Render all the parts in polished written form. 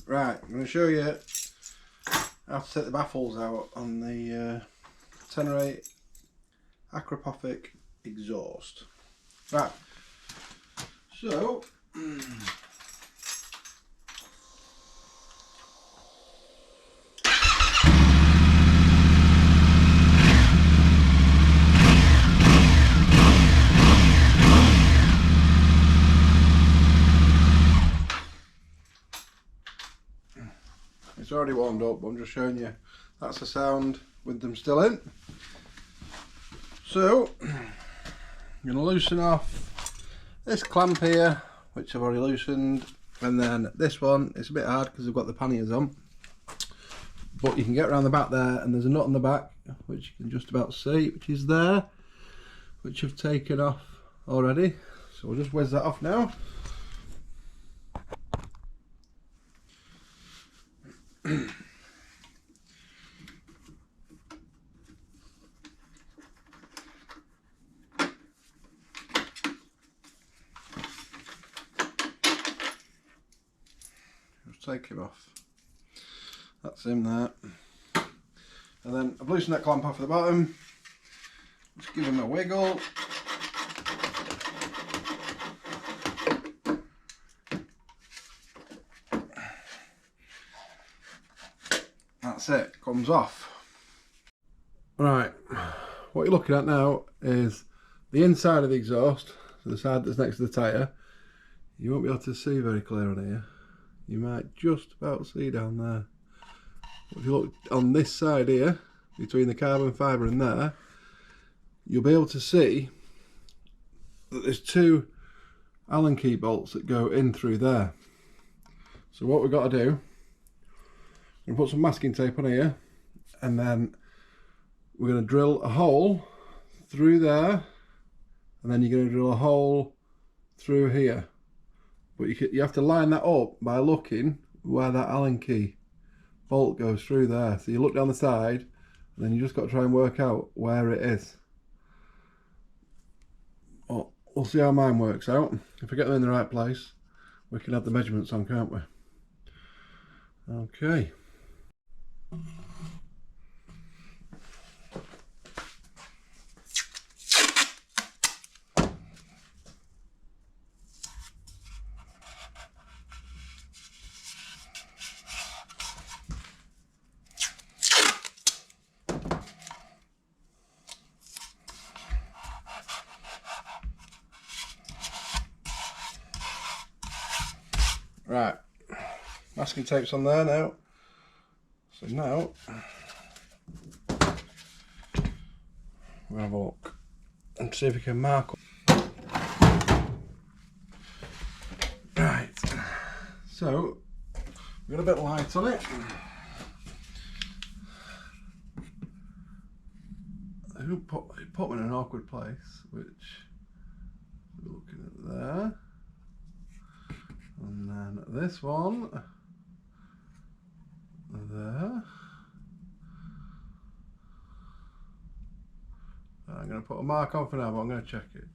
Right, I'm going to show you how to take the baffles out on the tenere acrapovic exhaust. Right, so it's already warmed up, but I'm just showing you that's the sound with them still in. So I'm going to loosen off this clamp here, which I've already loosened, and then this one, it's a bit hard because I've got the panniers on, but you can get around the back there, and there's a nut on the back which you can just about see, which is there, which I've taken off already. So we'll just whiz that off now. Just take him off. That's him there. And then I've loosened that clamp off at the bottom. Just give him a wiggle. That's it, comes off. Right, what you're looking at now is the inside of the exhaust, so the side that's next to the tyre. You won't be able to see very clear on here. You might just about see down there. But if you look on this side here, between the carbon fibre and there, you'll be able to see that there's two Allen key bolts that go in through there. So what we've got to do, we're going to put some masking tape on here, and then we're going to drill a hole through there, and then you're going to drill a hole through here. But you have to line that up by looking where that Allen key bolt goes through there. So you look down the side, and then you just got to try and work out where it is. Well, we'll see how mine works out. If we get them in the right place, we can have the measurements on, can't we? Okay. Right, masking tape's on there now. So now we'll have a look and see if we can mark up. Right, so we've got a bit of light on it. It put me in an awkward place, which we're looking at there. And then this one there. I'm going to put a mark on for now, but I'm going to check it.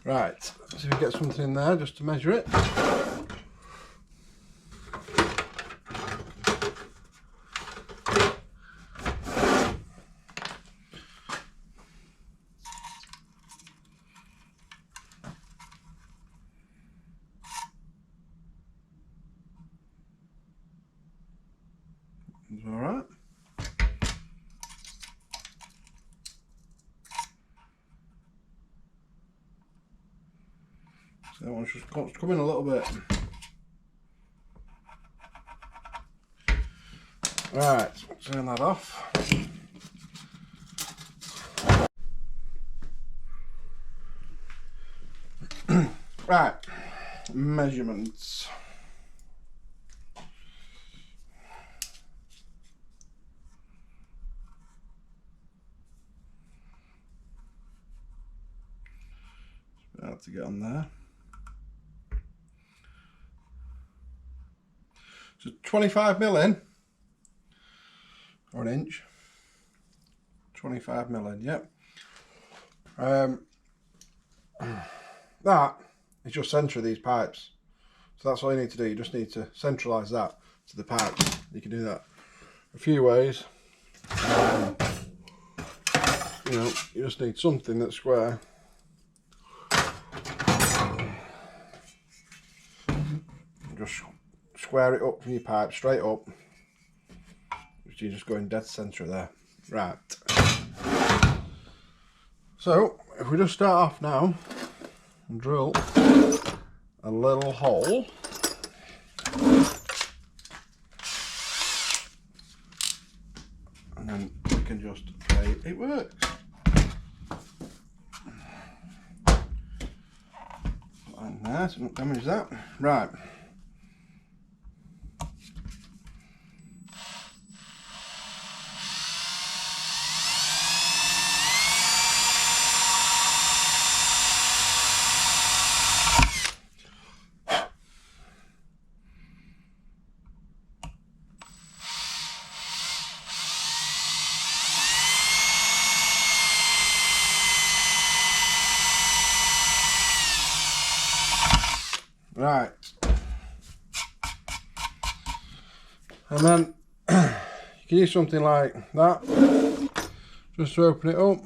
Right, let's see if we get something in there just to measure it. It's all right. So that one's just come in a little bit. Right, turn that off. Right, measurements. hard to get on there. So 25mm in, or an inch. 25mm in, yep. That is just centre of these pipes. So that's all you need to do. You just need to centralise that to the pipes. You can do that a few ways. You know, you just need something that's square. Just square it up from your pipe, straight up. You're just going dead centre there. Right. So, if we just start off now and drill a little hole. And then we can just play it works. And there, so not damage that. Right. Right, and then you can use something like that just to open it up.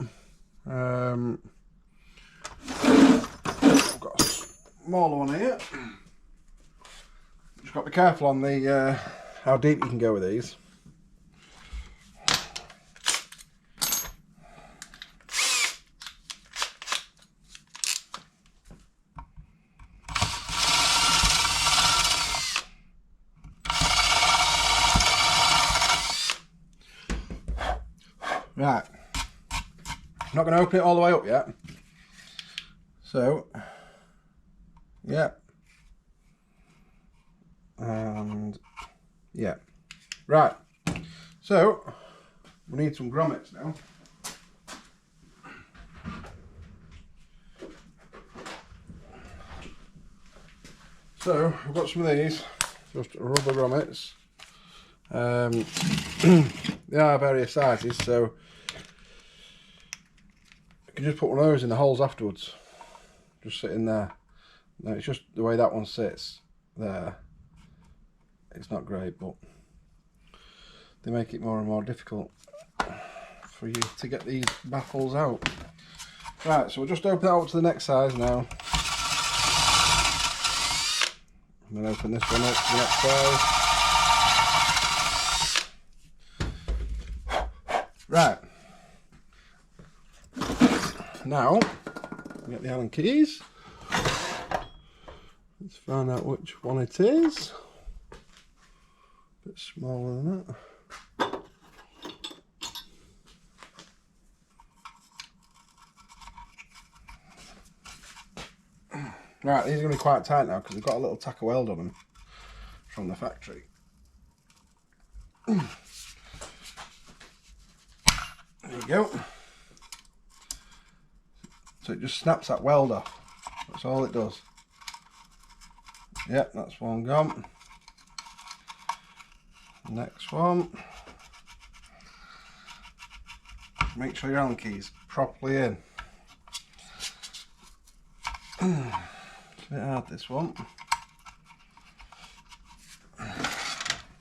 I've got a smaller one here. Just got to be careful on the how deep you can go with these. Right, I'm not going to open it all the way up yet. So, yeah, and yeah, right. So we need some grommets now. So I've got some of these, just rubber grommets. They are various sizes, so you can just put one of those in the holes afterwards. Just sit in there. Now it's just the way that one sits there. It's not great, but they make it more and more difficult for you to get these baffles out. Right, so we'll just open that up to the next size now. I'm going to open this one up to the next size. Right, now get the Allen keys. Let's find out which one it is. A bit smaller than that. Right, these are going to be quite tight now because they've got a little tack of weld on them from the factory. There you go. So it just snaps that weld off. That's all it does. Yep, that's one gone. Next one. Make sure your Allen key's properly in. It's a bit hard, this one.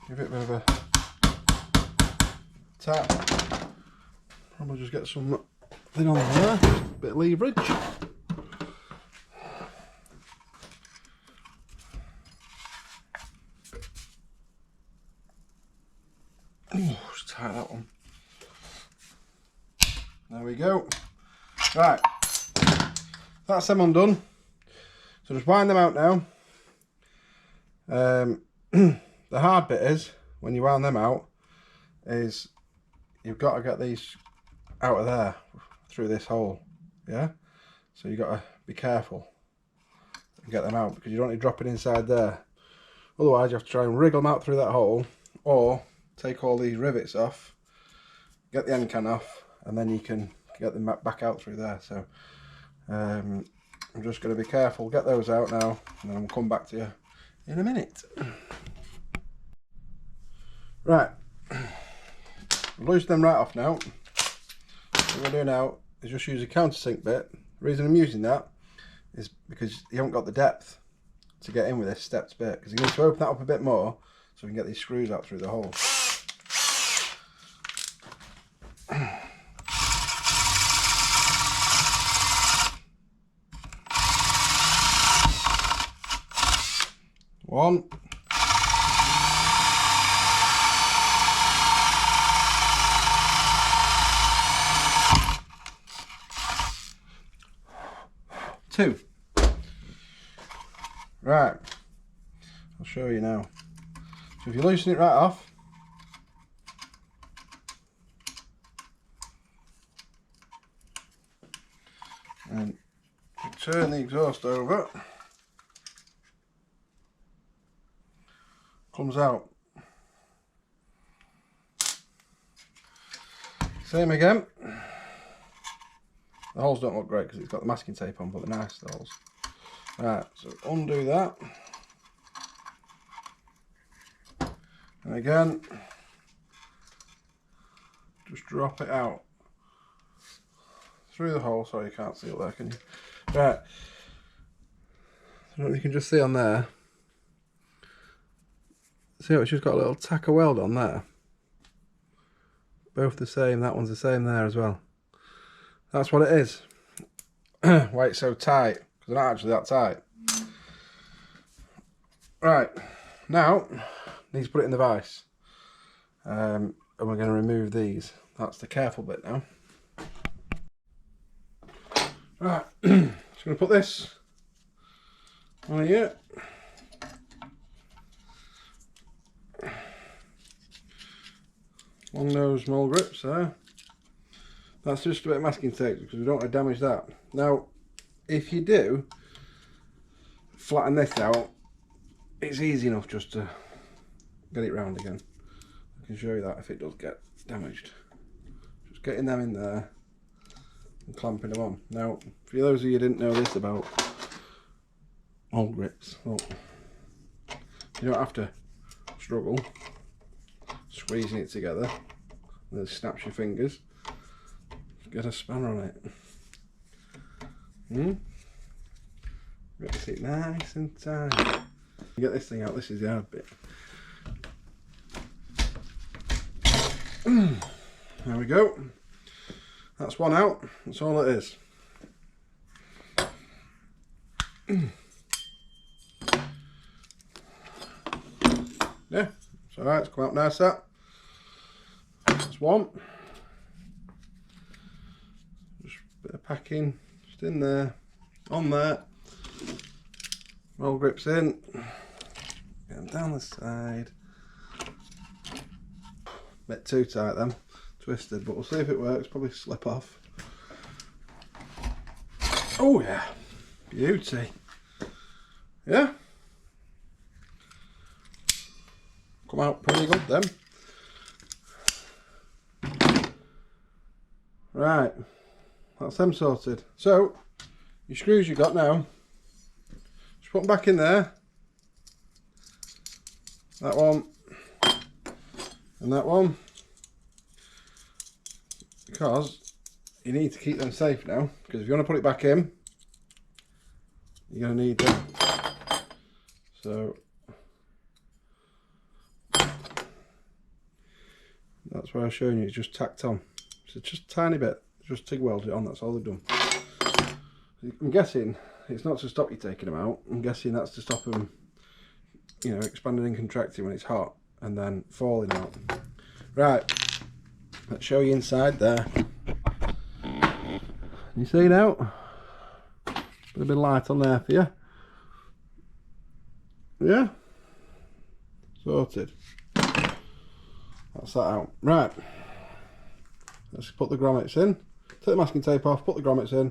Give it a bit of a tap. Probably just get some thing on there, a bit of leverage. Oh, just tie that one. There we go. Right, that's them undone. So just wind them out now. The hard bit is, when you wound them out, is you've got to get these out of there through this hole, yeah? So you've got to be careful and get them out, because you don't want to drop it inside there. Otherwise you have to try and wriggle them out through that hole, or take all these rivets off, get the end can off, and then you can get them back out through there. So I'm just going to be careful, get those out now, and then I'll come back to you in a minute. Right, I'll loosen them right off now. What I'm going to do now is just use a countersink bit. The reason I'm using that is because you haven't got the depth to get in with this stepped bit, because you need to open that up a bit more so we can get these screws out through the hole. One. Two. Right, I'll show you now. So if you loosen it right off, and you turn the exhaust over, comes out. Same again. The holes don't look great because it's got the masking tape on, but they're nice, the holes. Right, so undo that. And again, just drop it out through the hole. Sorry, you can't see it there, can you? Right, so you can just see on there. See how it's just got a little tack of weld on there. Both the same, that one's the same there as well. That's what it is. Why it's so tight, because they're not actually that tight. Right, now, need to put it in the vise. And we're going to remove these. That's the careful bit now. Right, just going to put this on here. Long nose mole grips there. That's just a bit of masking tape because we don't want to damage that. Now, if you do flatten this out, it's easy enough just to get it round again. I can show you that if it does get damaged. Just getting them in there and clamping them on. Now, for those of you who didn't know this about mole grips, well, you don't have to struggle squeezing it together, and it snaps your fingers. Get a spanner on it. Get it nice and tight. Get this thing out, this is the hard bit. There we go. That's one out, that's all it is. Yeah, it's alright, it's come out nice that. That's one. Just a bit of packing, just in there, on there. Roll grips in. Get them down the side. Bit too tight then, twisted, but we'll see if it works, probably slip off. Oh yeah, beauty. Yeah. Come out pretty good then. Right, that's them sorted. So, your screws you got now, just put them back in there. That one, and that one. Because you need to keep them safe now, because if you want to put it back in, you're going to need them. So, that's why I'm showing you, it's just tacked on. So just a tiny bit, just TIG weld it on, that's all they've done. I'm guessing it's not to stop you taking them out, I'm guessing that's to stop them, you know, expanding and contracting when it's hot and then falling out. Right, let's show you inside there. You see now? Put a bit of light on there for you. Yeah? Sorted. That's that out. Right. Let's put the grommets in. Take the masking tape off, put the grommets in,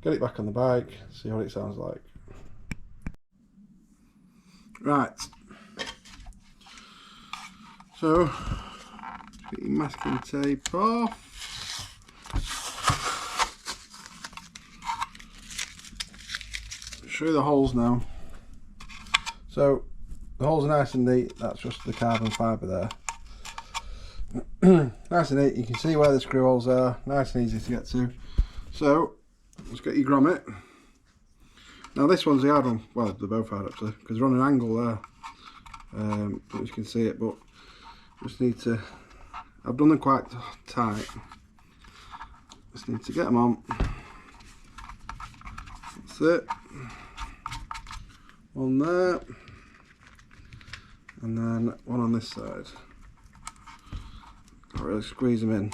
get it back on the bike, see what it sounds like. Right. So, get your masking tape off. show you the holes now. So the holes are nice and neat. That's just the carbon fibre there. Nice and neat. You can see where the screw holes are. Nice and easy to get to. So let's get your grommet. Now this one's the hard one. Well, they're both hard actually, because they're on an angle there. You can see it, but just need to. I've done them quite tight. Just need to get them on. That's it. One there, and then one on this side. Can't really squeeze them in.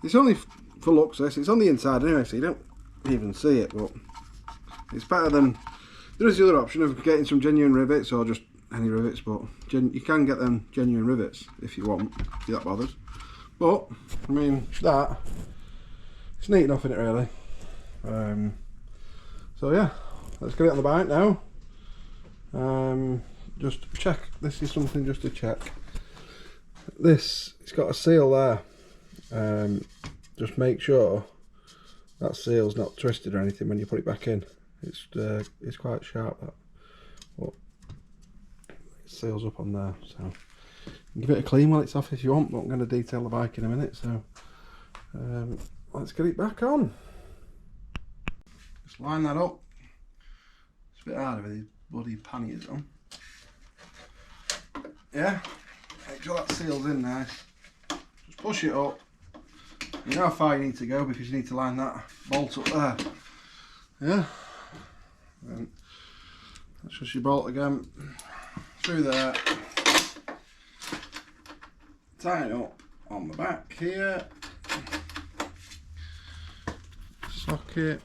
It's only for looks. It's on the inside anyway, so you don't even see it. But it's better than. There is the other option of getting some genuine rivets or just any rivets, but you can get them genuine rivets if you want, if you're that bothered. But I mean, it's neat enough in it really. So yeah, let's get it on the bike now. Just check. This is something just to check. It's got a seal there. Just make sure that seal's not twisted or anything when you put it back in. It's quite sharp, that. But it seals up on there, so you can give it a clean while it's off if you want, but I'm going to detail the bike in a minute, so let's get it back on. Just line that up. It's a bit harder with these bloody panniers on. Yeah, make sure that seal's in nice. Just push it up. You know how far you need to go because you need to line that bolt up there. Yeah. And that's just your bolt again. Through there. Tighten up on the back here. Socket.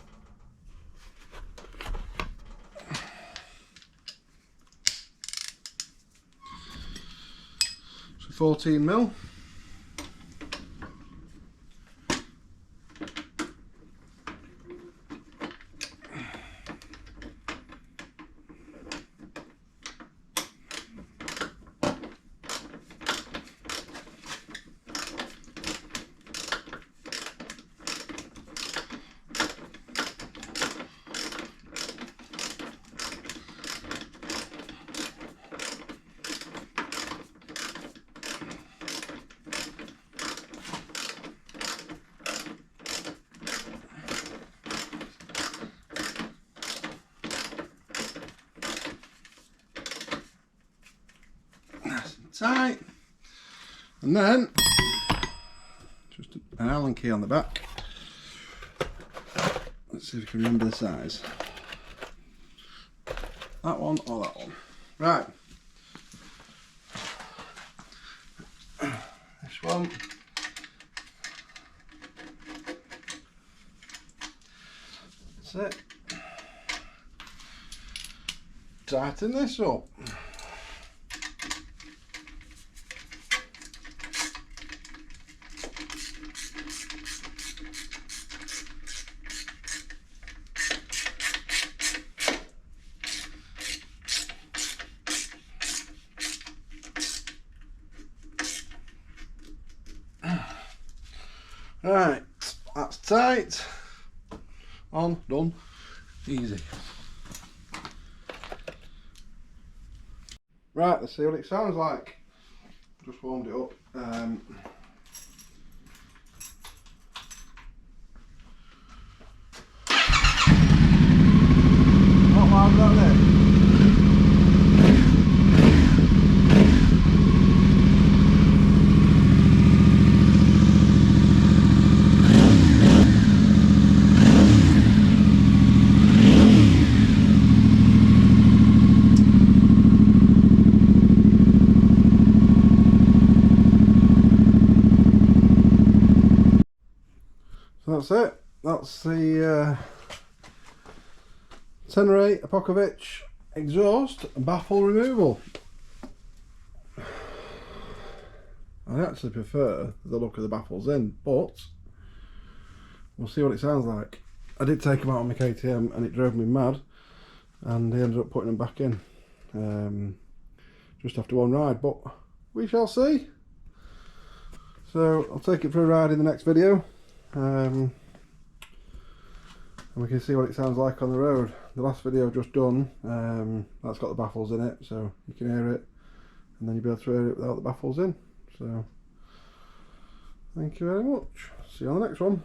So 14mm. Tight, and then just an Allen key on the back. Let's see if we can remember the size. That one or that one. Right. This one. That's it. Tighten this up. Right, that's tight. On, done, easy. Right, let's see what it sounds like. Just warmed it up. Not loud, is that it? That's it. That's the Tenere Akrapovic exhaust baffle removal. I actually prefer the look of the baffles in, but we'll see what it sounds like. I did take them out on my KTM and it drove me mad, and they ended up putting them back in just after one ride, but we shall see. So I'll take it for a ride in the next video. and we can see what it sounds like on the road. The last video I've just done, that's got the baffles in it, so you can hear it, and then you'll be able to hear it without the baffles in. So thank you very much. See you on the next one.